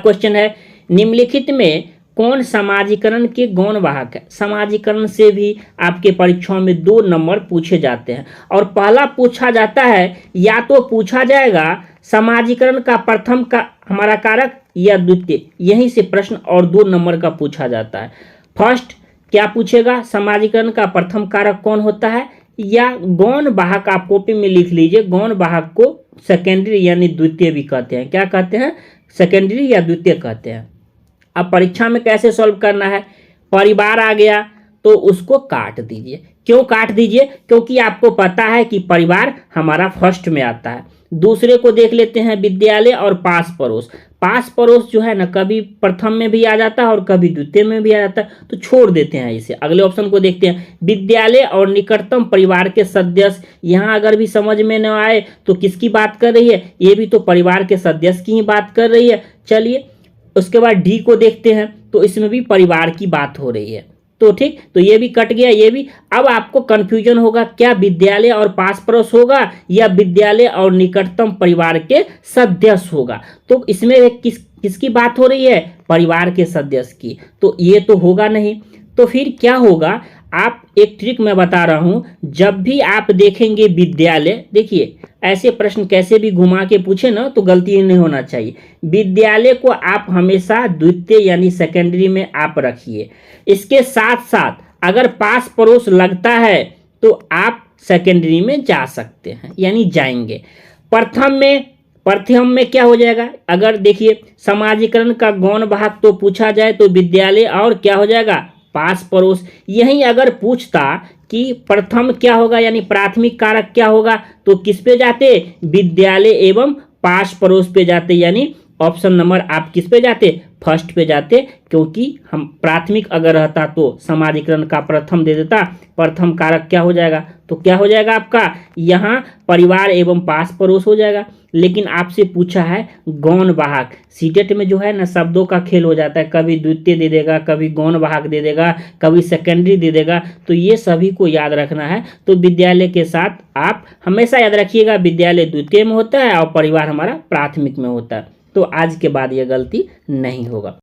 Question है, निम्नलिखित में कौन समाजीकरण के गौण वाहक है। समाजीकरण से भी आपके परीक्षाओं में 2 नंबर पूछे जाते हैं और पहला पूछा जाता है, या तो पूछा जाएगा समाजीकरण का प्रथम का हमारा कारक या द्वितीय, यहीं से प्रश्न और 2 नंबर का पूछा जाता है। फर्स्ट क्या पूछेगा, समाजीकरण का प्रथम कारक कौन होता है, या गौण वाहक। आप कॉपी में लिख लीजिए, गौण वाहक को सेकेंडरी यानी द्वितीय भी कहते हैं। क्या कहते हैं, सेकेंडरी या द्वितीय कहते हैं। अब परीक्षा में कैसे सॉल्व करना है, परिवार आ गया तो उसको काट दीजिए। क्यों काट दीजिए, क्योंकि आपको पता है कि परिवार हमारा फर्स्ट में आता है। दूसरे को देख लेते हैं, विद्यालय और पास पड़ोस। पास पड़ोस जो है ना, कभी प्रथम में भी आ जाता है और कभी द्वितीय में भी आ जाता है, तो छोड़ देते हैं इसे। अगले ऑप्शन को देखते हैं, विद्यालय और निकटतम परिवार के सदस्य। यहाँ अगर भी समझ में न आए तो किसकी बात कर रही है, ये भी तो परिवार के सदस्य की ही बात कर रही है। चलिए उसके बाद डी को देखते हैं, तो इसमें भी परिवार की बात हो रही है, तो ठीक, तो ये भी कट गया, ये भी। अब आपको कंफ्यूजन होगा, क्या विद्यालय और पास पड़ोस होगा या विद्यालय और निकटतम परिवार के सदस्य होगा। तो इसमें किसकी बात हो रही है, परिवार के सदस्य की, तो ये तो होगा नहीं। तो फिर क्या होगा, आप एक ट्रिक मैं बता रहा हूं, जब भी आप देखेंगे विद्यालय, देखिए ऐसे प्रश्न कैसे भी घुमा के पूछे ना तो गलती नहीं होना चाहिए। विद्यालय को आप हमेशा द्वितीय यानी सेकेंडरी में आप रखिए। इसके साथ साथ अगर पास पड़ोस लगता है तो आप सेकेंडरी में जा सकते हैं, यानी जाएंगे। प्रथम में क्या हो जाएगा, अगर देखिए समाजीकरण का गौण वाहक तो पूछा जाए तो विद्यालय और क्या हो जाएगा, पास पड़ोस। यहीं अगर पूछता कि प्रथम क्या होगा यानी प्राथमिक कारक क्या होगा, तो किस पे जाते, विद्यालय एवं पास पड़ोस पे जाते, यानी ऑप्शन नंबर आप किस पे जाते, फर्स्ट पे जाते। क्योंकि हम प्राथमिक अगर रहता तो समाजीकरण का प्रथम दे देता, प्रथम कारक क्या हो जाएगा, तो क्या हो जाएगा आपका यहाँ परिवार एवं पास पड़ोस हो जाएगा। लेकिन आपसे पूछा है गौण वाहक, सीटेट में जो है ना शब्दों का खेल हो जाता है, कभी द्वितीय दे देगा, कभी गौण वाहक दे देगा, कभी सेकेंडरी दे देगा, तो ये सभी को याद रखना है। तो विद्यालय के साथ आप हमेशा याद रखिएगा, विद्यालय द्वितीय में होता है और परिवार हमारा प्राथमिक में होता है। तो आज के बाद ये गलती नहीं होगा।